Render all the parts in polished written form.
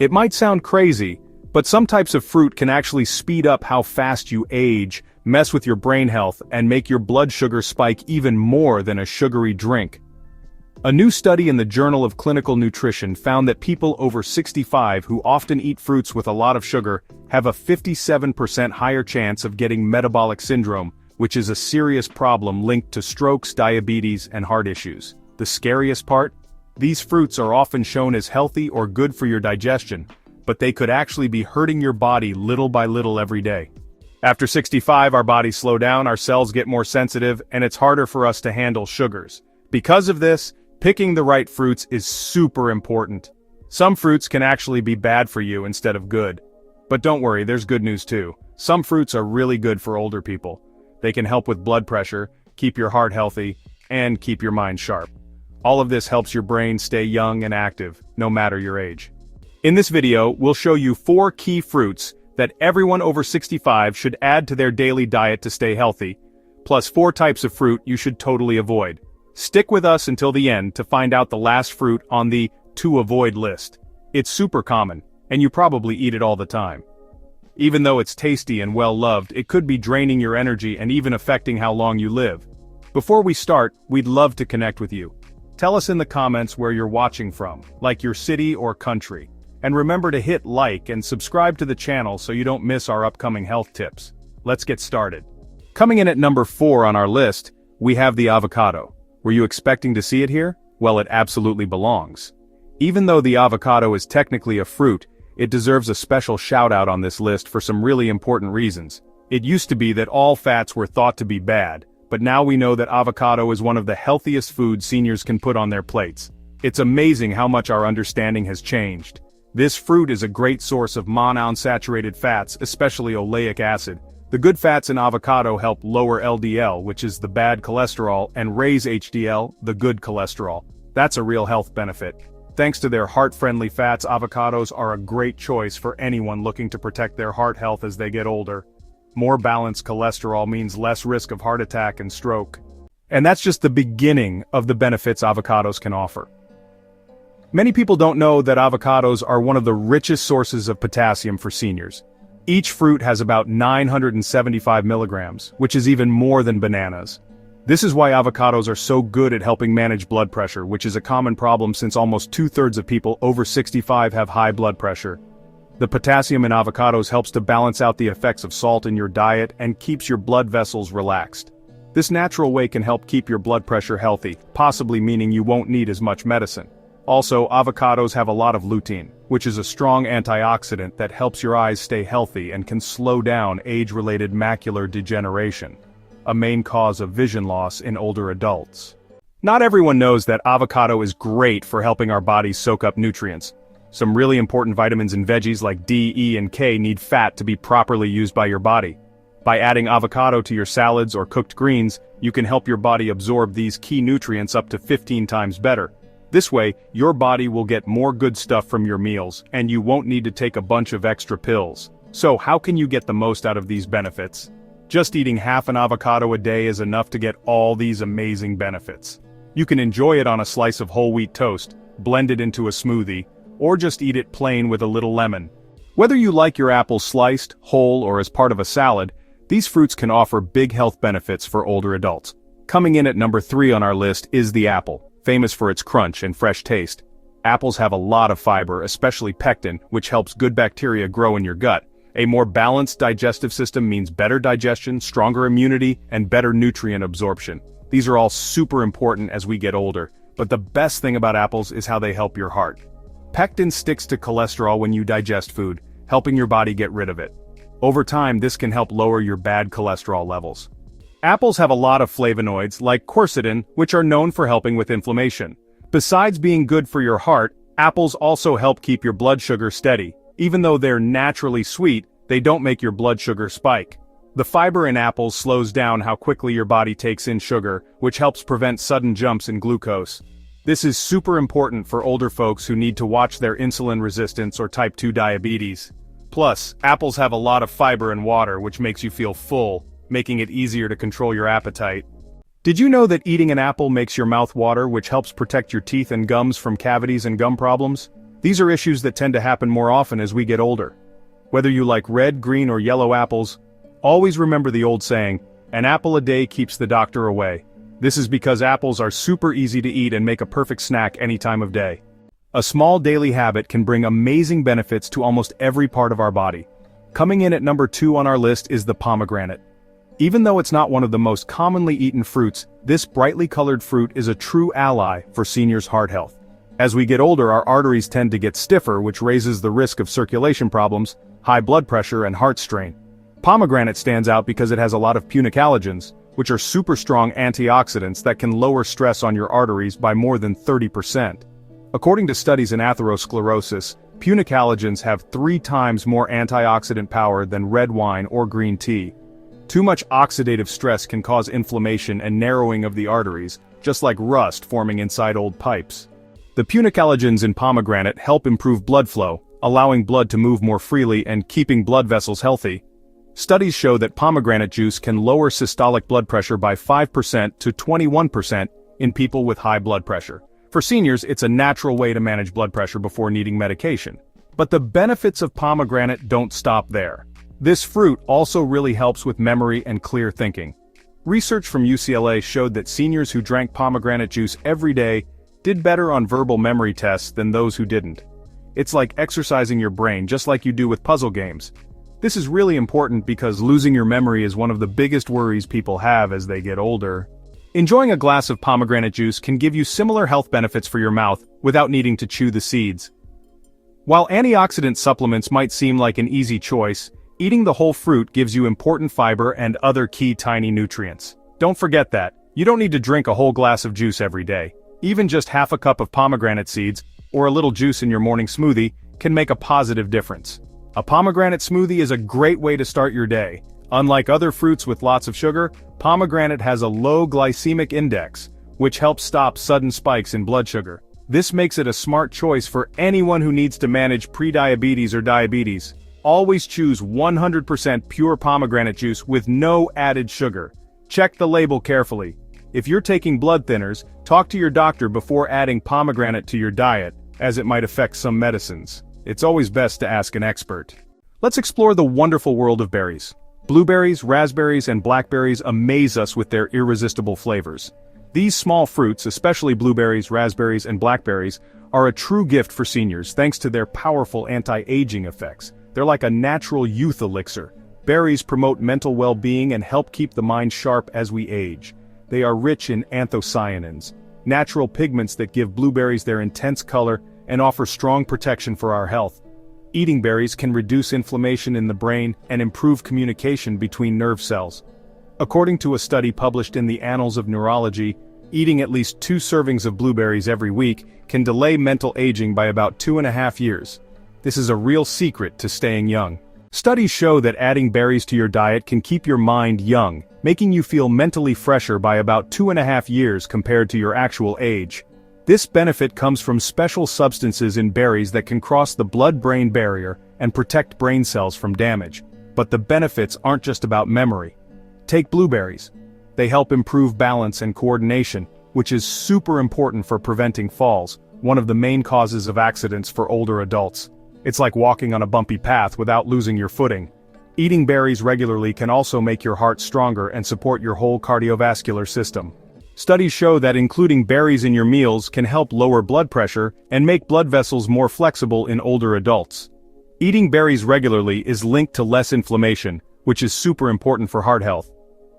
It might sound crazy, but some types of fruit can actually speed up how fast you age, mess with your brain health, and make your blood sugar spike even more than a sugary drink. A new study in the Journal of Clinical Nutrition found that people over 65 who often eat fruits with a lot of sugar have a 57% higher chance of getting metabolic syndrome, which is a serious problem linked to strokes, diabetes, and heart issues. The scariest part? These fruits are often shown as healthy or good for your digestion, but they could actually be hurting your body little by little every day. After 65, our bodies slow down, our cells get more sensitive, and it's harder for us to handle sugars. Because of this, picking the right fruits is super important. Some fruits can actually be bad for you instead of good. But don't worry, there's good news too. Some fruits are really good for older people. They can help with blood pressure, keep your heart healthy, and keep your mind sharp. All of this helps your brain stay young and active, no matter your age. In this video, we'll show you 4 key fruits that everyone over 65 should add to their daily diet to stay healthy, plus 4 types of fruit you should totally avoid. Stick with us until the end to find out the last fruit on the to avoid list. It's super common, and you probably eat it all the time. Even though it's tasty and well loved, it could be draining your energy and even affecting how long you live. Before we start, we'd love to connect with you. Tell us in the comments where you're watching from, like your city or country. And remember to hit like and subscribe to the channel so you don't miss our upcoming health tips. Let's get started. Coming in at number 4 on our list, we have the avocado. Were you expecting to see it here? Well, it absolutely belongs. Even though the avocado is technically a fruit, it deserves a special shout-out on this list for some really important reasons. It used to be that all fats were thought to be bad, but now we know that avocado is one of the healthiest foods seniors can put on their plates. It's amazing how much our understanding has changed. This fruit is a great source of monounsaturated fats, especially oleic acid. The good fats in avocado help lower LDL, which is the bad cholesterol, and raise HDL, the good cholesterol. That's a real health benefit. Thanks to their heart-friendly fats, avocados are a great choice for anyone looking to protect their heart health as they get older. More balanced cholesterol means less risk of heart attack and stroke. And that's just the beginning of the benefits avocados can offer. Many people don't know that avocados are one of the richest sources of potassium for seniors. Each fruit has about 975 milligrams, which is even more than bananas. This is why avocados are so good at helping manage blood pressure, which is a common problem since almost 2/3 of people over 65 have high blood pressure. The potassium in avocados helps to balance out the effects of salt in your diet and keeps your blood vessels relaxed. This natural way can help keep your blood pressure healthy, possibly meaning you won't need as much medicine. Also, avocados have a lot of lutein, which is a strong antioxidant that helps your eyes stay healthy and can slow down age-related macular degeneration, a main cause of vision loss in older adults. Not everyone knows that avocado is great for helping our bodies soak up nutrients. Some really important vitamins in veggies like D, E, and K need fat to be properly used by your body. By adding avocado to your salads or cooked greens, you can help your body absorb these key nutrients up to 15 times better. This way, your body will get more good stuff from your meals, and you won't need to take a bunch of extra pills. So how can you get the most out of these benefits? Just eating half an avocado a day is enough to get all these amazing benefits. You can enjoy it on a slice of whole wheat toast, blend it into a smoothie, or just eat it plain with a little lemon. Whether you like your apples sliced, whole, or as part of a salad, these fruits can offer big health benefits for older adults. Coming in at number 3 on our list is the apple. Famous for its crunch and fresh taste. Apples have a lot of fiber, especially pectin, which helps good bacteria grow in your gut. A more balanced digestive system means better digestion, stronger immunity, and better nutrient absorption. These are all super important as we get older, but the best thing about apples is how they help your heart. Pectin sticks to cholesterol when you digest food, helping your body get rid of it. Over time, this can help lower your bad cholesterol levels. Apples have a lot of flavonoids, like quercetin, which are known for helping with inflammation. Besides being good for your heart, apples also help keep your blood sugar steady. Even though they're naturally sweet, they don't make your blood sugar spike. The fiber in apples slows down how quickly your body takes in sugar, which helps prevent sudden jumps in glucose. This is super important for older folks who need to watch their insulin resistance or type 2 diabetes. Plus, apples have a lot of fiber and water, which makes you feel full, making it easier to control your appetite. Did you know that eating an apple makes your mouth water, which helps protect your teeth and gums from cavities and gum problems? These are issues that tend to happen more often as we get older. Whether you like red, green, or yellow apples, always remember the old saying, "An apple a day keeps the doctor away." This is because apples are super easy to eat and make a perfect snack any time of day. A small daily habit can bring amazing benefits to almost every part of our body. Coming in at number 2 on our list is the pomegranate. Even though it's not one of the most commonly eaten fruits, this brightly colored fruit is a true ally for seniors' heart health. As we get older, our arteries tend to get stiffer, which raises the risk of circulation problems, high blood pressure, and heart strain. Pomegranate stands out because it has a lot of punicalagins, which are super strong antioxidants that can lower stress on your arteries by more than 30%. According to studies in atherosclerosis, punicalagins have 3 times more antioxidant power than red wine or green tea. Too much oxidative stress can cause inflammation and narrowing of the arteries, just like rust forming inside old pipes. The punicalagins in pomegranate help improve blood flow, allowing blood to move more freely and keeping blood vessels healthy. Studies show that pomegranate juice can lower systolic blood pressure by 5% to 21% in people with high blood pressure. For seniors, it's a natural way to manage blood pressure before needing medication. But the benefits of pomegranate don't stop there. This fruit also really helps with memory and clear thinking. Research from UCLA showed that seniors who drank pomegranate juice every day did better on verbal memory tests than those who didn't. It's like exercising your brain just like you do with puzzle games. This is really important because losing your memory is one of the biggest worries people have as they get older. Enjoying a glass of pomegranate juice can give you similar health benefits for your mouth without needing to chew the seeds. While antioxidant supplements might seem like an easy choice, eating the whole fruit gives you important fiber and other key tiny nutrients. Don't forget that, you don't need to drink a whole glass of juice every day. Even just half a cup of pomegranate seeds, or a little juice in your morning smoothie, can make a positive difference. A pomegranate smoothie is a great way to start your day. Unlike other fruits with lots of sugar, pomegranate has a low glycemic index, which helps stop sudden spikes in blood sugar. This makes it a smart choice for anyone who needs to manage prediabetes or diabetes. Always choose 100% pure pomegranate juice with no added sugar. Check the label carefully. If you're taking blood thinners, talk to your doctor before adding pomegranate to your diet, as it might affect some medicines. It's always best to ask an expert. Let's explore the wonderful world of berries. Blueberries, raspberries, and blackberries amaze us with their irresistible flavors. These small fruits, especially blueberries, raspberries, and blackberries, are a true gift for seniors thanks to their powerful anti-aging effects. They're like a natural youth elixir. Berries promote mental well-being and help keep the mind sharp as we age. They are rich in anthocyanins, natural pigments that give blueberries their intense color and offer strong protection for our health. Eating berries can reduce inflammation in the brain and improve communication between nerve cells. According to a study published in the Annals of Neurology, eating at least 2 servings of blueberries every week can delay mental aging by about 2.5 years. This is a real secret to staying young. Studies show that adding berries to your diet can keep your mind young, making you feel mentally fresher by about 2.5 years compared to your actual age. This benefit comes from special substances in berries that can cross the blood-brain barrier and protect brain cells from damage. But the benefits aren't just about memory. Take blueberries. They help improve balance and coordination, which is super important for preventing falls, one of the main causes of accidents for older adults. It's like walking on a bumpy path without losing your footing. Eating berries regularly can also make your heart stronger and support your whole cardiovascular system. Studies show that including berries in your meals can help lower blood pressure and make blood vessels more flexible in older adults. Eating berries regularly is linked to less inflammation, which is super important for heart health.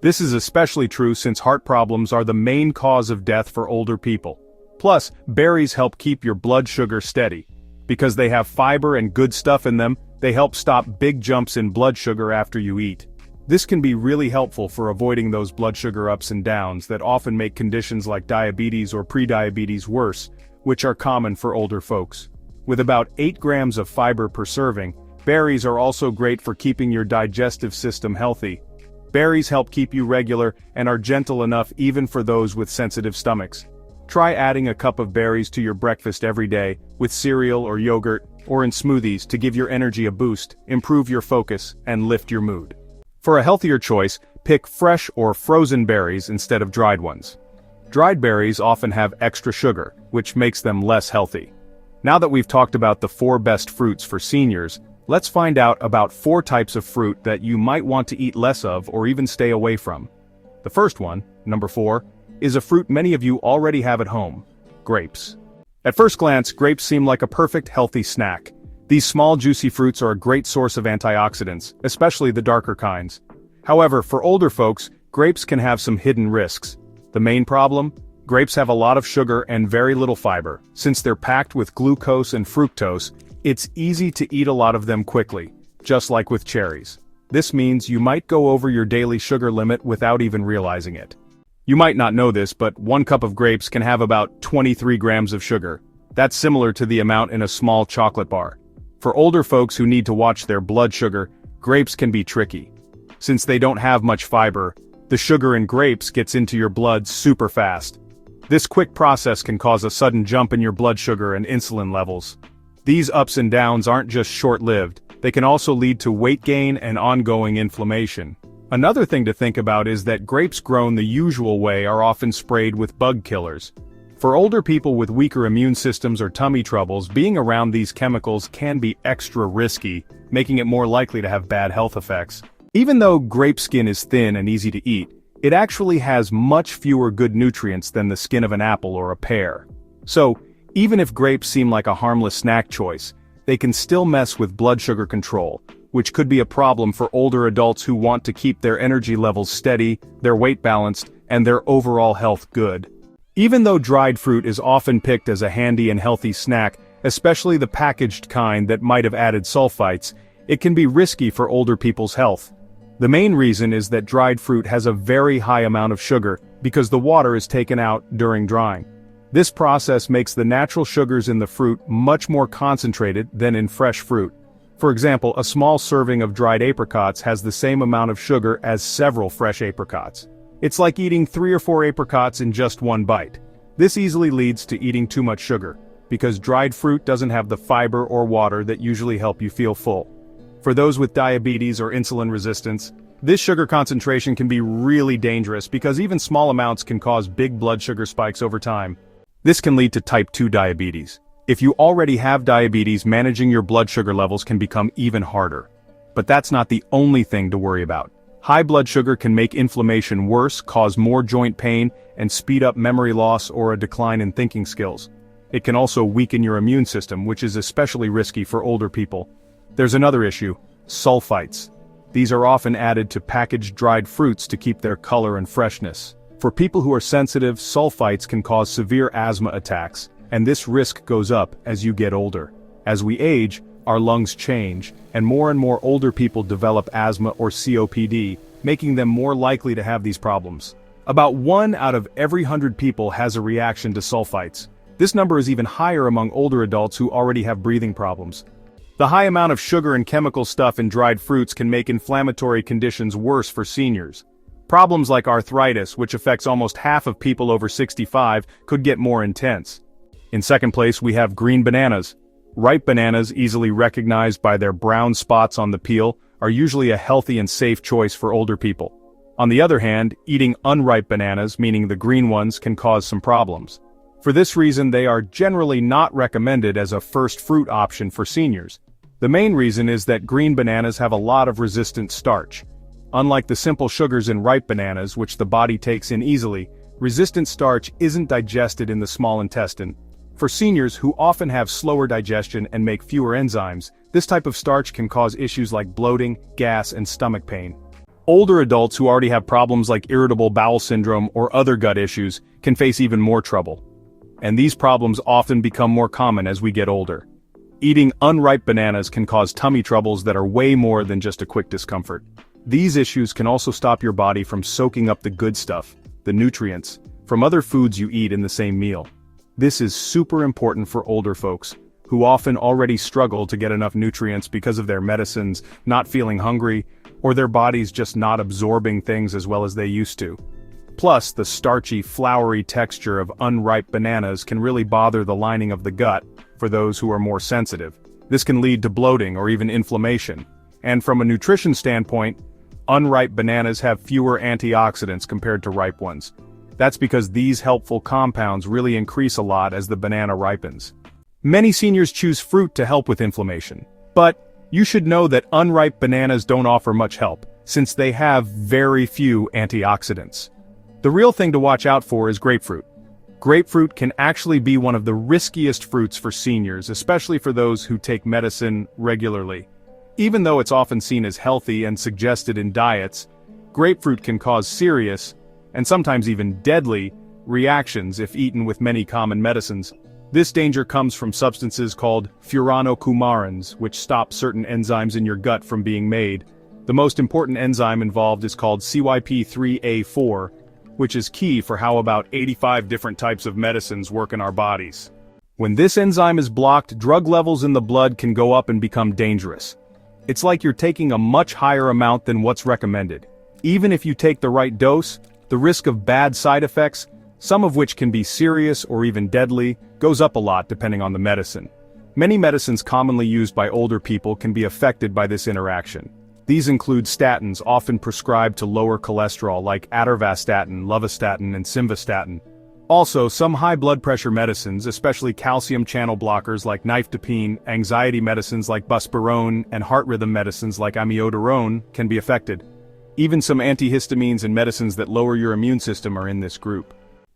This is especially true since heart problems are the main cause of death for older people. Plus, berries help keep your blood sugar steady. Because they have fiber and good stuff in them, they help stop big jumps in blood sugar after you eat. This can be really helpful for avoiding those blood sugar ups and downs that often make conditions like diabetes or prediabetes worse, which are common for older folks. With about 8 grams of fiber per serving, berries are also great for keeping your digestive system healthy. Berries help keep you regular and are gentle enough even for those with sensitive stomachs. Try adding a cup of berries to your breakfast every day, with cereal or yogurt, or in smoothies to give your energy a boost, improve your focus, and lift your mood. For a healthier choice, pick fresh or frozen berries instead of dried ones. Dried berries often have extra sugar, which makes them less healthy. Now that we've talked about the 4 best fruits for seniors, let's find out about 4 types of fruit that you might want to eat less of or even stay away from. The first one, number 4, is a fruit many of you already have at home: grapes. At first glance, grapes seem like a perfect healthy snack. These small juicy fruits are a great source of antioxidants, especially the darker kinds. However, for older folks, grapes can have some hidden risks. The main problem? Grapes have a lot of sugar and very little fiber. Since they're packed with glucose and fructose, it's easy to eat a lot of them quickly, just like with cherries. This means you might go over your daily sugar limit without even realizing it. You might not know this, but 1 cup of grapes can have about 23 grams of sugar. That's similar to the amount in a small chocolate bar. For older folks who need to watch their blood sugar, grapes can be tricky. Since they don't have much fiber, the sugar in grapes gets into your blood super fast. This quick process can cause a sudden jump in your blood sugar and insulin levels. These ups and downs aren't just short-lived, they can also lead to weight gain and ongoing inflammation. Another thing to think about is that grapes grown the usual way are often sprayed with bug killers. For older people with weaker immune systems or tummy troubles, being around these chemicals can be extra risky, making it more likely to have bad health effects. Even though grape skin is thin and easy to eat, it actually has much fewer good nutrients than the skin of an apple or a pear. So, even if grapes seem like a harmless snack choice, they can still mess with blood sugar control, which could be a problem for older adults who want to keep their energy levels steady, their weight balanced, and their overall health good. Even though dried fruit is often picked as a handy and healthy snack, especially the packaged kind that might have added sulfites, it can be risky for older people's health. The main reason is that dried fruit has a very high amount of sugar because the water is taken out during drying. This process makes the natural sugars in the fruit much more concentrated than in fresh fruit. For example, a small serving of dried apricots has the same amount of sugar as several fresh apricots. It's like eating 3 or 4 apricots in just one bite. This easily leads to eating too much sugar, because dried fruit doesn't have the fiber or water that usually help you feel full. For those with diabetes or insulin resistance, this sugar concentration can be really dangerous because even small amounts can cause big blood sugar spikes over time. This can lead to type 2 diabetes. If you already have diabetes, managing your blood sugar levels can become even harder. But that's not the only thing to worry about. High blood sugar can make inflammation worse, cause more joint pain, and speed up memory loss or a decline in thinking skills. It can also weaken your immune system, which is especially risky for older people. There's another issue: sulfites. These are often added to packaged dried fruits to keep their color and freshness. For people who are sensitive, sulfites can cause severe asthma attacks, and this risk goes up as you get older. As we age, our lungs change, and more older people develop asthma or COPD, making them more likely to have these problems. About 1 out of every 100 people has a reaction to sulfites. This number is even higher among older adults who already have breathing problems. The high amount of sugar and chemical stuff in dried fruits can make inflammatory conditions worse for seniors. Problems like arthritis, which affects almost half of people over 65, could get more intense. In second place, we have green bananas. Ripe bananas, easily recognized by their brown spots on the peel, are usually a healthy and safe choice for older people. On the other hand, eating unripe bananas, meaning the green ones, can cause some problems. For this reason, they are generally not recommended as a first fruit option for seniors. The main reason is that green bananas have a lot of resistant starch. Unlike the simple sugars in ripe bananas, which the body takes in easily, resistant starch isn't digested in the small intestine. For seniors who often have slower digestion and make fewer enzymes, this type of starch can cause issues like bloating, gas, and stomach pain. Older adults who already have problems like irritable bowel syndrome or other gut issues can face even more trouble. And these problems often become more common as we get older. Eating unripe bananas can cause tummy troubles that are way more than just a quick discomfort. These issues can also stop your body from soaking up the good stuff, the nutrients, from other foods you eat in the same meal. This is super important for older folks, who often already struggle to get enough nutrients because of their medicines, not feeling hungry, or their bodies just not absorbing things as well as they used to. Plus, the starchy, floury texture of unripe bananas can really bother the lining of the gut for those who are more sensitive. This can lead to bloating or even inflammation. And from a nutrition standpoint, unripe bananas have fewer antioxidants compared to ripe ones. That's because these helpful compounds really increase a lot as the banana ripens. Many seniors choose fruit to help with inflammation. But you should know that unripe bananas don't offer much help, since they have very few antioxidants. The real thing to watch out for is grapefruit. Grapefruit can actually be one of the riskiest fruits for seniors, especially for those who take medicine regularly. Even though it's often seen as healthy and suggested in diets, grapefruit can cause serious, and sometimes even deadly, reactions if eaten with many common medicines. This danger comes from substances called furanocoumarins, which stop certain enzymes in your gut from being made. The most important enzyme involved is called CYP3A4, which is key for how about 85 different types of medicines work in our bodies. When this enzyme is blocked, drug levels in the blood can go up and become dangerous. It's like you're taking a much higher amount than what's recommended. Even if you take the right dose, the risk of bad side effects, some of which can be serious or even deadly, goes up a lot depending on the medicine. Many medicines commonly used by older people can be affected by this interaction. These include statins often prescribed to lower cholesterol like atorvastatin, lovastatin, and simvastatin. Also, some high blood pressure medicines, especially calcium channel blockers like nifedipine, anxiety medicines like buspirone, and heart rhythm medicines like amiodarone, can be affected. Even some antihistamines and medicines that lower your immune system are in this group.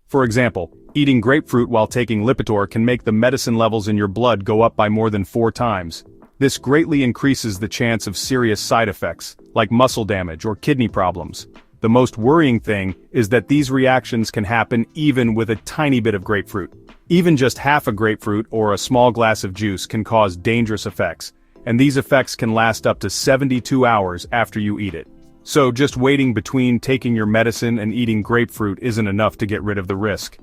For example, eating grapefruit while taking Lipitor can make the medicine levels in your blood go up by more than 4 times. This greatly increases the chance of serious side effects, like muscle damage or kidney problems. The most worrying thing is that these reactions can happen even with a tiny bit of grapefruit. Even just half a grapefruit or a small glass of juice can cause dangerous effects, and these effects can last up to 72 hours after you eat it. So just waiting between taking your medicine and eating grapefruit isn't enough to get rid of the risk.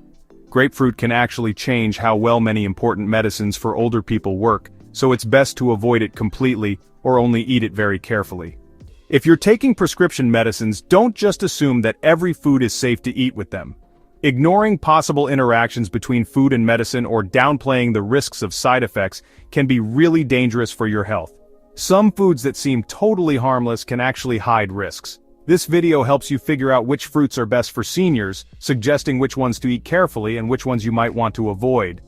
Grapefruit can actually change how well many important medicines for older people work, so it's best to avoid it completely or only eat it very carefully. If you're taking prescription medicines, don't just assume that every food is safe to eat with them. Ignoring possible interactions between food and medicine or downplaying the risks of side effects can be really dangerous for your health. Some foods that seem totally harmless can actually hide risks. This video helps you figure out which fruits are best for seniors, suggesting which ones to eat carefully and which ones you might want to avoid.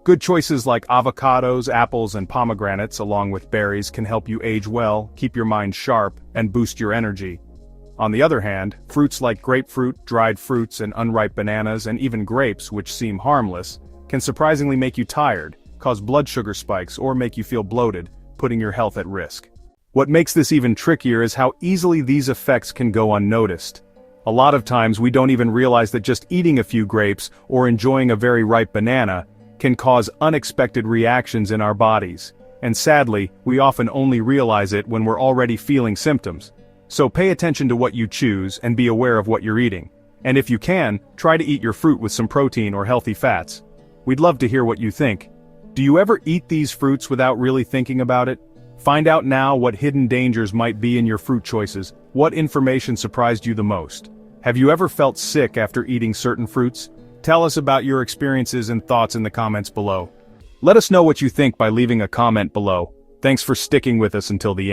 Good choices like avocados, apples, and pomegranates, along with berries, can help you age well, keep your mind sharp, and boost your energy. On the other hand, fruits like grapefruit, dried fruits, and unripe bananas, and even grapes, which seem harmless, can surprisingly make you tired, cause blood sugar spikes, or make you feel bloated, putting your health at risk. What makes this even trickier is how easily these effects can go unnoticed. A lot of times we don't even realize that just eating a few grapes or enjoying a very ripe banana can cause unexpected reactions in our bodies, and sadly, we often only realize it when we're already feeling symptoms. So pay attention to what you choose and be aware of what you're eating. And if you can, try to eat your fruit with some protein or healthy fats. We'd love to hear what you think. Do you ever eat these fruits without really thinking about it? Find out now what hidden dangers might be in your fruit choices. What information surprised you the most? Have you ever felt sick after eating certain fruits? Tell us about your experiences and thoughts in the comments below. Let us know what you think by leaving a comment below. Thanks for sticking with us until the end.